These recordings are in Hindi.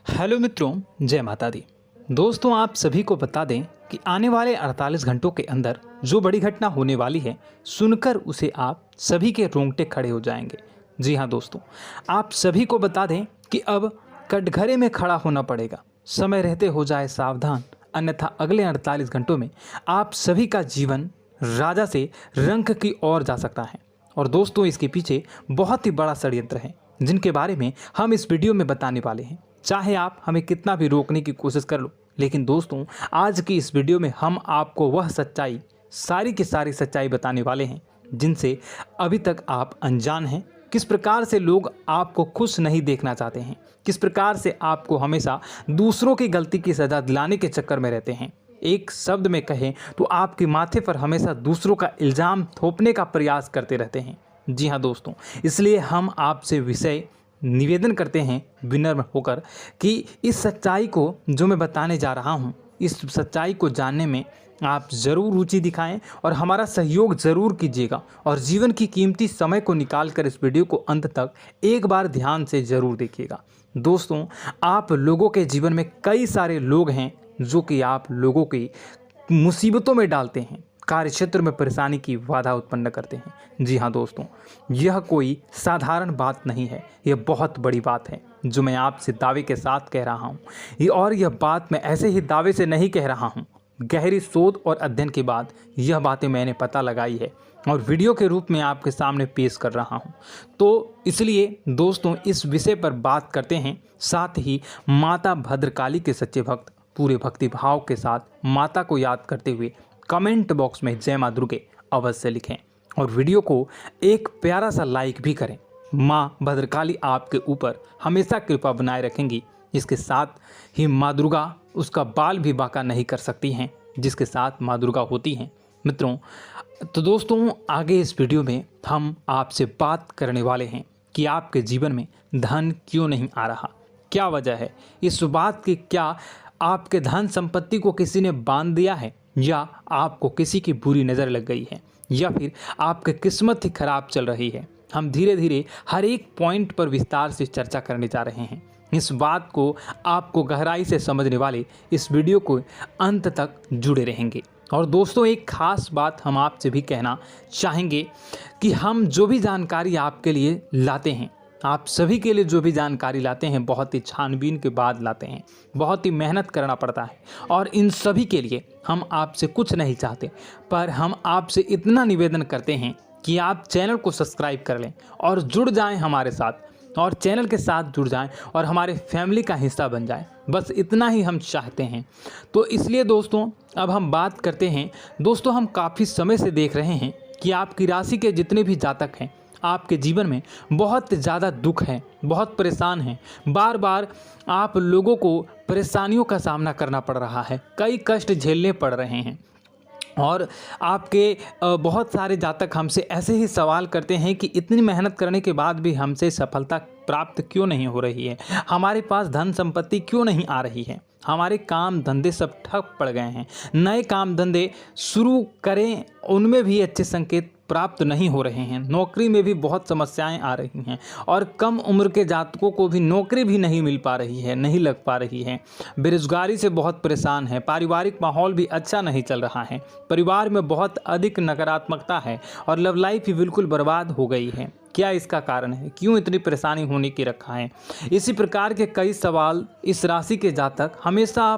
हेलो मित्रों, जय माता दी। दोस्तों, आप सभी को बता दें कि आने वाले 48 घंटों के अंदर जो बड़ी घटना होने वाली है, सुनकर उसे आप सभी के रोंगटे खड़े हो जाएंगे। जी हाँ दोस्तों, आप सभी को बता दें कि अब कटघरे में खड़ा होना पड़ेगा। समय रहते हो जाए सावधान, अन्यथा अगले 48 घंटों में आप सभी का जीवन राजा से रंक की ओर जा सकता है। और दोस्तों, इसके पीछे बहुत ही बड़ा षड्यंत्र है, जिनके बारे में हम इस वीडियो में बताने वाले हैं। चाहे आप हमें कितना भी रोकने की कोशिश कर लो, लेकिन दोस्तों, आज की इस वीडियो में हम आपको वह सच्चाई, सारी की सारी सच्चाई बताने वाले हैं जिनसे अभी तक आप अनजान हैं। किस प्रकार से लोग आपको खुश नहीं देखना चाहते हैं, किस प्रकार से आपको हमेशा दूसरों की गलती की सज़ा दिलाने के चक्कर में रहते हैं। एक शब्द में कहें तो आपके माथे पर हमेशा दूसरों का इल्ज़ाम थोपने का प्रयास करते रहते हैं। जी हाँ दोस्तों, इसलिए हम आपसे विषय निवेदन करते हैं विनम्र होकर कि इस सच्चाई को जो मैं बताने जा रहा हूँ, इस सच्चाई को जानने में आप ज़रूर रुचि दिखाएं और हमारा सहयोग ज़रूर कीजिएगा। और जीवन की कीमती समय को निकाल कर इस वीडियो को अंत तक एक बार ध्यान से ज़रूर देखिएगा। दोस्तों, आप लोगों के जीवन में कई सारे लोग हैं जो कि आप लोगों की मुसीबतों में डालते हैं, कार्य क्षेत्र में परेशानी की बाधा उत्पन्न करते हैं। जी हाँ दोस्तों, यह कोई साधारण बात नहीं है, यह बहुत बड़ी बात है जो मैं आपसे दावे के साथ कह रहा हूँ। और यह बात मैं ऐसे ही दावे से नहीं कह रहा हूँ, गहरी शोध और अध्ययन के बाद यह बातें मैंने पता लगाई है और वीडियो के रूप में आपके सामने पेश कर रहा हूँ। तो इसलिए दोस्तों, इस विषय पर बात करते हैं। साथ ही माता भद्रकाली के सच्चे भक्त पूरे भक्ति भाव के साथ माता को याद करते हुए कमेंट बॉक्स में जय मां दुर्गे अवश्य लिखें और वीडियो को एक प्यारा सा लाइक भी करें। माँ भद्रकाली आपके ऊपर हमेशा कृपा बनाए रखेंगी। इसके साथ ही माँ दुर्गा उसका बाल भी बांका नहीं कर सकती हैं, जिसके साथ माँ दुर्गा होती हैं। मित्रों, तो दोस्तों, आगे इस वीडियो में हम आपसे बात करने वाले हैं कि आपके जीवन में धन क्यों नहीं आ रहा, क्या वजह है इस बात की। क्या आपके धन संपत्ति को किसी ने बांध दिया है, या आपको किसी की बुरी नज़र लग गई है, या फिर आपकी किस्मत ही खराब चल रही है। हम धीरे धीरे हर एक पॉइंट पर विस्तार से चर्चा करने जा रहे हैं। इस बात को आपको गहराई से समझने वाले इस वीडियो को अंत तक जुड़े रहेंगे। और दोस्तों, एक खास बात हम आपसे भी कहना चाहेंगे कि हम जो भी जानकारी आपके लिए लाते हैं, आप सभी के लिए जो भी जानकारी लाते हैं, बहुत ही छानबीन के बाद लाते हैं, बहुत ही मेहनत करना पड़ता है। और इन सभी के लिए हम आपसे कुछ नहीं चाहते, पर हम आपसे इतना निवेदन करते हैं कि आप चैनल को सब्सक्राइब कर लें और जुड़ जाएं हमारे साथ, और चैनल के साथ जुड़ जाएं और हमारे फैमिली का हिस्सा बन जाएं। बस इतना ही हम चाहते हैं। तो इसलिए दोस्तों, अब हम बात करते हैं। दोस्तों, हम काफ़ी समय से देख रहे हैं कि आपकी राशि के जितने भी जातक हैं, आपके जीवन में बहुत ज़्यादा दुख है, बहुत परेशान हैं। बार बार आप लोगों को परेशानियों का सामना करना पड़ रहा है, कई कष्ट झेलने पड़ रहे हैं। और आपके बहुत सारे जातक हमसे ऐसे ही सवाल करते हैं कि इतनी मेहनत करने के बाद भी हमसे सफलता प्राप्त क्यों नहीं हो रही है, हमारे पास धन संपत्ति क्यों नहीं आ रही है, हमारे काम धंधे सब ठप पड़ गए हैं, नए काम धंधे शुरू करें उनमें भी अच्छे संकेत प्राप्त नहीं हो रहे हैं, नौकरी में भी बहुत समस्याएं आ रही हैं, और कम उम्र के जातकों को भी नौकरी भी नहीं मिल पा रही है, नहीं लग पा रही है, बेरोजगारी से बहुत परेशान है, पारिवारिक माहौल भी अच्छा नहीं चल रहा है, परिवार में बहुत अधिक नकारात्मकता है और लव लाइफ भी बिल्कुल बर्बाद हो गई है। क्या इसका कारण है, क्यों इतनी परेशानी होने की रखा है? इसी प्रकार के कई सवाल इस राशि के जातक हमेशा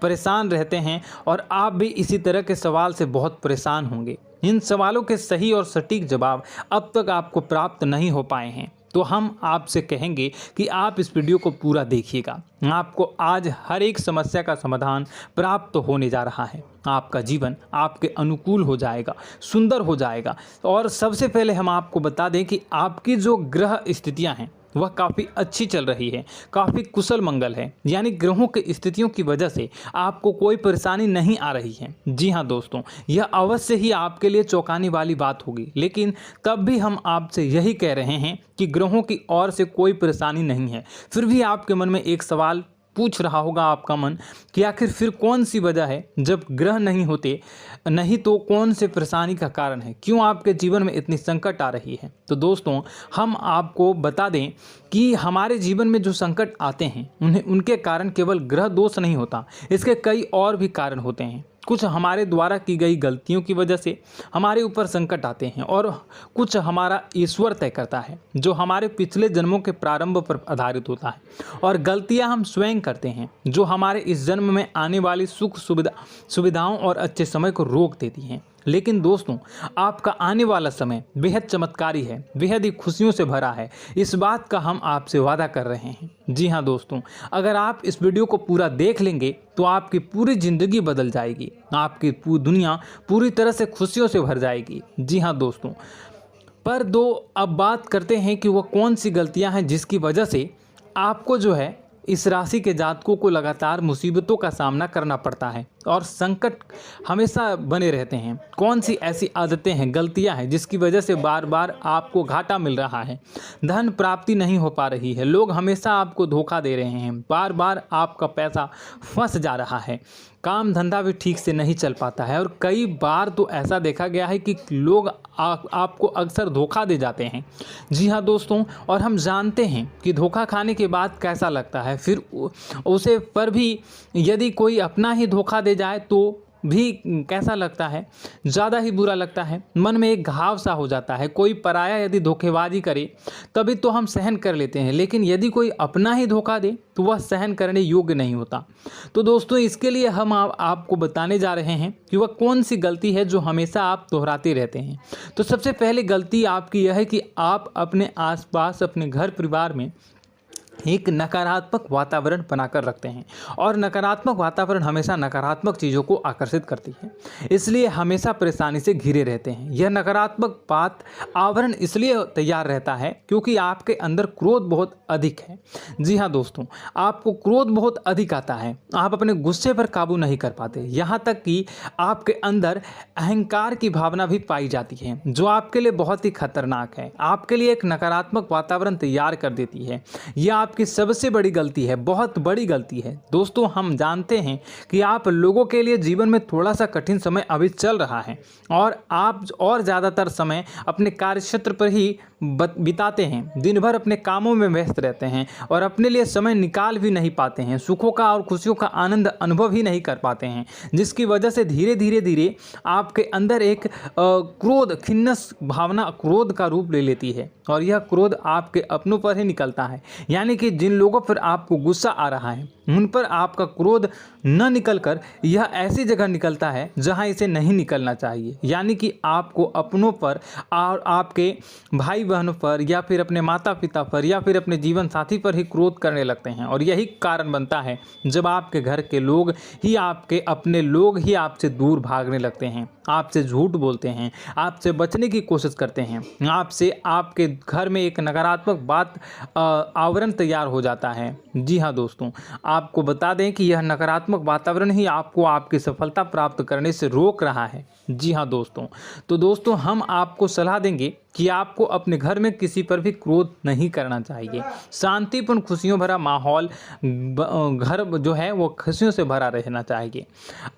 परेशान रहते हैं, और आप भी इसी तरह के सवाल से बहुत परेशान होंगे। इन सवालों के सही और सटीक जवाब अब तक आपको प्राप्त नहीं हो पाए हैं, तो हम आपसे कहेंगे कि आप इस वीडियो को पूरा देखिएगा। आपको आज हर एक समस्या का समाधान प्राप्त होने जा रहा है। आपका जीवन आपके अनुकूल हो जाएगा, सुंदर हो जाएगा। और सबसे पहले हम आपको बता दें कि आपकी जो ग्रह स्थितियां हैं वह काफ़ी अच्छी चल रही है, काफ़ी कुशल मंगल है, यानी ग्रहों की स्थितियों की वजह से आपको कोई परेशानी नहीं आ रही है। जी हाँ दोस्तों, यह अवश्य ही आपके लिए चौंकाने वाली बात होगी, लेकिन तब भी हम आपसे यही कह रहे हैं कि ग्रहों की ओर से कोई परेशानी नहीं है। फिर भी आपके मन में एक सवाल पूछ रहा होगा आपका मन कि आखिर फिर कौन सी वजह है, जब ग्रह नहीं होते नहीं तो कौन से परेशानी का कारण है, क्यों आपके जीवन में इतनी संकट आ रही है। तो दोस्तों हम आपको बता दें कि हमारे जीवन में जो संकट आते हैं उनके कारण केवल ग्रह दोष नहीं होता, इसके कई और भी कारण होते हैं। कुछ हमारे द्वारा की गई गलतियों की वजह से हमारे ऊपर संकट आते हैं और कुछ हमारा ईश्वर तय करता है, जो हमारे पिछले जन्मों के प्रारंभ पर आधारित होता है। और गलतियां हम स्वयं करते हैं, जो हमारे इस जन्म में आने वाली सुख सुविधाओं और अच्छे समय को रोक देती हैं। लेकिन दोस्तों आपका आने वाला समय बेहद चमत्कारी है, बेहद ही खुशियों से भरा है, इस बात का हम आपसे वादा कर रहे हैं। जी हाँ दोस्तों, अगर आप इस वीडियो को पूरा देख लेंगे तो आपकी पूरी ज़िंदगी बदल जाएगी, आपकी पूरी दुनिया पूरी तरह से खुशियों से भर जाएगी। जी हाँ दोस्तों, पर अब बात करते हैं कि वह कौन सी गलतियां हैं जिसकी वजह से आपको जो है इस राशि के जातकों को लगातार मुसीबतों का सामना करना पड़ता है और संकट हमेशा बने रहते हैं। कौन सी ऐसी आदतें हैं, गलतियां हैं जिसकी वजह से बार बार आपको घाटा मिल रहा है, धन प्राप्ति नहीं हो पा रही है, लोग हमेशा आपको धोखा दे रहे हैं, बार बार आपका पैसा फंस जा रहा है, काम धंधा भी ठीक से नहीं चल पाता है और कई बार तो ऐसा देखा गया है कि लोग आपको अक्सर धोखा दे जाते हैं। जी हाँ दोस्तों, और हम जानते हैं कि धोखा खाने के बाद कैसा लगता है, फिर उसे पर भी यदि कोई अपना ही धोखा दे जाए तो भी कैसा लगता है, ज़्यादा ही बुरा लगता है, मन में एक घाव सा हो जाता है। कोई पराया यदि धोखेबाजी करे तभी तो हम सहन कर लेते हैं, लेकिन यदि कोई अपना ही धोखा दे तो वह सहन करने योग्य नहीं होता। तो दोस्तों इसके लिए हम आपको बताने जा रहे हैं कि वह कौन सी गलती है जो हमेशा आप दोहराते रहते हैं। तो सबसे पहले गलती आपकी यह है कि आप अपने आसपास, अपने घर परिवार में एक नकारात्मक वातावरण बनाकर रखते हैं और नकारात्मक वातावरण हमेशा नकारात्मक चीज़ों को आकर्षित करती है, इसलिए हमेशा परेशानी से घिरे रहते हैं। यह नकारात्मक आवरण इसलिए तैयार रहता है क्योंकि आपके अंदर क्रोध बहुत अधिक है। जी हाँ दोस्तों, आपको क्रोध बहुत अधिक आता है, आप अपने गुस्से पर काबू नहीं कर पाते, यहाँ तक कि आपके अंदर अहंकार की भावना भी पाई जाती है, जो आपके लिए बहुत ही खतरनाक है, आपके लिए एक नकारात्मक वातावरण तैयार कर देती है। यह आपकी सबसे बड़ी गलती है, बहुत बड़ी गलती है। दोस्तों हम जानते हैं कि आप लोगों के लिए जीवन में थोड़ा सा कठिन समय अभी चल रहा है और आप और ज़्यादातर समय अपने कार्यक्षेत्र पर ही बिताते हैं, दिन भर अपने कामों में व्यस्त रहते हैं और अपने लिए समय निकाल भी नहीं पाते हैं, सुखों का और खुशियों का आनंद अनुभव ही नहीं कर पाते हैं, जिसकी वजह से धीरे धीरे आपके अंदर एक क्रोध, खिन्नस भावना क्रोध का रूप ले लेती है और यह क्रोध आपके अपनों पर ही निकलता है। यानी कि जिन लोगों पर आपको गुस्सा आ रहा है उन पर आपका क्रोध न निकलकर यह ऐसी जगह निकलता है जहां इसे नहीं निकलना चाहिए। यानी कि आपको अपनों पर और आपके भाई बहनों पर या फिर अपने माता पिता पर या फिर अपने जीवन साथी पर ही क्रोध करने लगते हैं और यही कारण बनता है जब आपके घर के लोग ही, आपके अपने लोग ही आपसे दूर भागने लगते हैं, आपसे झूठ बोलते हैं, आपसे बचने की कोशिश करते हैं, आपके घर में एक नकारात्मक आवरण तैयार हो जाता है। जी हाँ दोस्तों, आपको बता दें कि यह नकारात्मक वातावरण ही आपको आपकी सफलता प्राप्त करने से रोक रहा है। जी हाँ दोस्तों, तो दोस्तों हम आपको सलाह देंगे कि आपको अपने घर में किसी पर भी क्रोध नहीं करना चाहिए। शांतिपूर्ण खुशियों भरा माहौल, घर जो है वो खुशियों से भरा रहना चाहिए।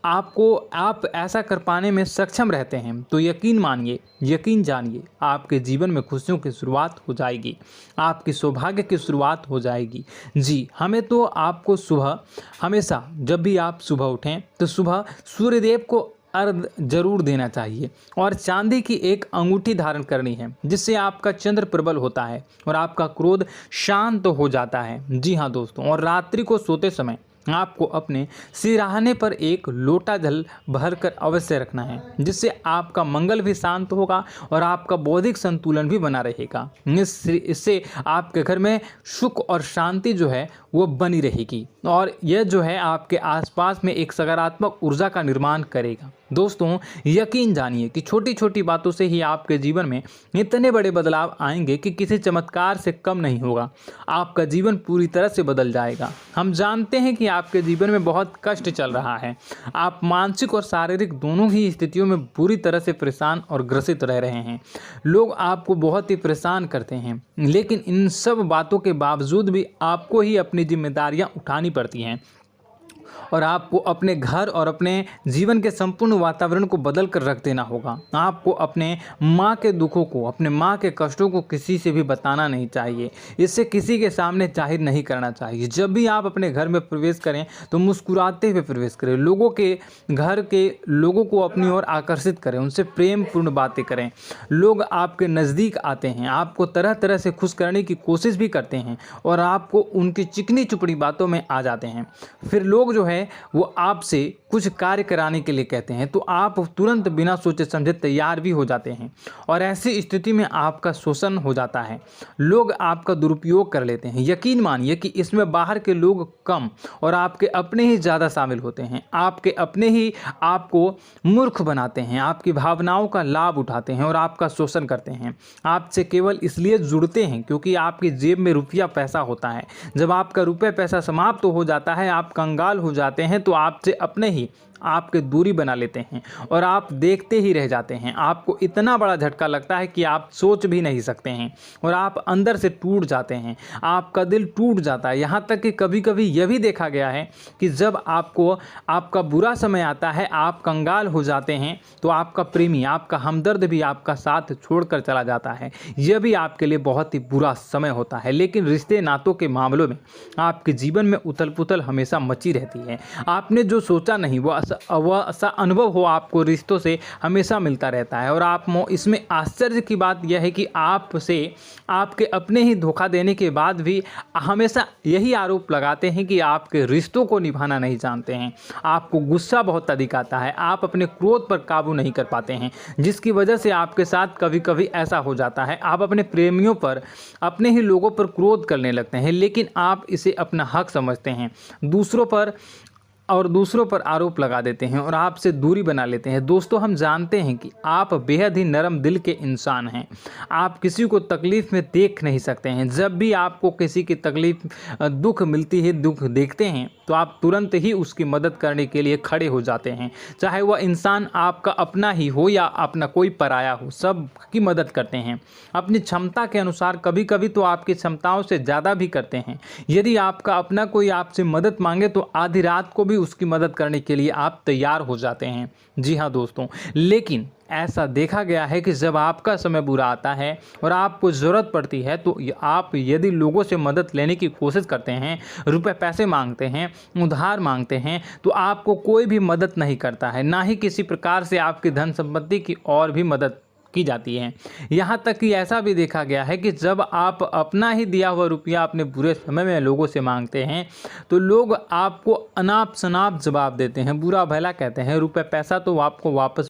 आप ऐसा कर पाने में सक्षम रहते हैं तो यकीन मानिए, यकीन जानिए, आपके जीवन में खुशियों की शुरुआत हो जाएगी, आपकी सौभाग्य की शुरुआत हो जाएगी। जी, हमें तो आपको सुबह, हमेशा जब भी आप सुबह उठें तो सुबह सूर्यदेव को अर्घ जरूर देना चाहिए और चांदी की एक अंगूठी धारण करनी है, जिससे आपका चंद्र प्रबल होता है और आपका क्रोध शांत हो जाता है। जी हाँ दोस्तों, और रात्रि को सोते समय आपको अपने सिरहाने पर एक लोटा जल भरकर अवश्य रखना है, जिससे आपका मंगल भी शांत होगा और आपका बौद्धिक संतुलन भी बना रहेगा। इससे आपके घर में सुख और शांति जो है वो बनी रहेगी और यह जो है आपके आसपास में एक सकारात्मक ऊर्जा का निर्माण करेगा। दोस्तों यकीन जानिए कि छोटी छोटी बातों से ही आपके जीवन में इतने बड़े बदलाव आएंगे कि किसी चमत्कार से कम नहीं होगा, आपका जीवन पूरी तरह से बदल जाएगा। हम जानते हैं कि आपके जीवन में बहुत कष्ट चल रहा है। आप मानसिक और शारीरिक दोनों ही स्थितियों में बुरी तरह से परेशान और ग्रसित रह रहे हैं। लोग आपको बहुत ही परेशान करते हैं, लेकिन इन सब बातों के बावजूद भी आपको ही अपनी जिम्मेदारियां उठानी पड़ती हैं और आपको अपने घर और अपने जीवन के संपूर्ण वातावरण को बदल कर रख देना होगा। आपको अपने माँ के दुखों को, अपने माँ के कष्टों को किसी से भी बताना नहीं चाहिए। इससे किसी के सामने जाहिर नहीं करना चाहिए। जब भी आप अपने घर में प्रवेश करें तो मुस्कुराते हुए प्रवेश करें। लोगों के घर के लोगों को अपनी ओर आकर्षित करें, उनसे प्रेमपूर्ण बातें करें। लोग आपके नज़दीक आते हैं, आपको तरह तरह से खुश करने की कोशिश भी करते हैं और आपको उनकी चिकनी चुपड़ी बातों में आ जाते हैं। फिर लोग जो है वो आपसे कुछ कार्य कराने के लिए कहते हैं तो आप तुरंत बिना सोचे समझे तैयार भी हो जाते हैं और ऐसी स्थिति में आपका शोषण हो जाता है। लोग आपका दुरुपयोग कर लेते हैं। यकीन मानिए कि इसमें बाहर के लोग कम और आपके अपने ही ज़्यादा शामिल होते हैं। आपके अपने ही आपको मूर्ख बनाते हैं, आपकी भावनाओं का लाभ उठाते हैं और आपका शोषण करते हैं। आपसे केवल इसलिए जुड़ते हैं क्योंकि आपकी जेब में रुपया पैसा होता है। जब आपका रुपया पैसा समाप्त हो जाता है, आप कंगाल हो जाते हैं तो आपसे अपने ही आपके दूरी बना लेते हैं और आप देखते ही रह जाते हैं। आपको इतना बड़ा झटका लगता है कि आप सोच भी नहीं सकते हैं और आप अंदर से टूट जाते हैं। आपका दिल टूट जाता है। यहाँ तक कि कभी कभी यह भी देखा गया है कि जब आपको आपका बुरा समय आता है, आप कंगाल हो जाते हैं तो आपका प्रेमी, आपका हमदर्द भी आपका साथ छोड़कर चला जाता है। यह भी आपके लिए बहुत ही बुरा समय होता है। लेकिन रिश्ते नातों के मामलों में आपके जीवन में उथल पुथल हमेशा मची रहती है। आपने जो सोचा नहीं वो ऐसा अनुभव हो आपको रिश्तों से हमेशा मिलता रहता है। और आप इसमें आश्चर्य की बात यह है कि आपसे आपके अपने ही धोखा देने के बाद भी हमेशा यही आरोप लगाते हैं कि आपके रिश्तों को निभाना नहीं जानते हैं। आपको गुस्सा बहुत अधिक आता है, आप अपने क्रोध पर काबू नहीं कर पाते हैं, जिसकी वजह से आपके साथ कभी कभी ऐसा हो जाता है आप अपने प्रेमियों पर, अपने ही लोगों पर क्रोध करने लगते हैं। लेकिन आप इसे अपना हक समझते हैं, दूसरों पर आरोप लगा देते हैं और आपसे दूरी बना लेते हैं। दोस्तों, हम जानते हैं कि आप बेहद ही नरम दिल के इंसान हैं। आप किसी को तकलीफ़ में देख नहीं सकते हैं। जब भी आपको किसी की तकलीफ़, दुख मिलती है, दुख देखते हैं तो आप तुरंत ही उसकी मदद करने के लिए खड़े हो जाते हैं। चाहे वह इंसान आपका अपना ही हो या अपना कोई पराया हो, सब की मदद करते हैं अपनी क्षमता के अनुसार। कभी कभी तो आपकी क्षमताओं से ज़्यादा भी करते हैं। यदि आपका अपना कोई आपसे मदद मांगे तो आधी रात को भी उसकी मदद करने के लिए आप तैयार हो जाते हैं। जी हाँ दोस्तों, लेकिन ऐसा देखा गया है कि जब आपका समय बुरा आता है और आपको ज़रूरत पड़ती है तो आप यदि लोगों से मदद लेने की कोशिश करते हैं, रुपए पैसे मांगते हैं, उधार मांगते हैं, तो आपको कोई भी मदद नहीं करता है। ना ही किसी प्रकार से आपकी धन संपत्ति की और भी मदद की जाती है। यहाँ तक कि ऐसा भी देखा गया है कि जब आप अपना ही दिया हुआ रुपया अपने बुरे समय में लोगों से मांगते हैं तो लोग आपको अनाप शनाप जवाब देते हैं, बुरा भला कहते हैं। रुपए पैसा तो आपको वापस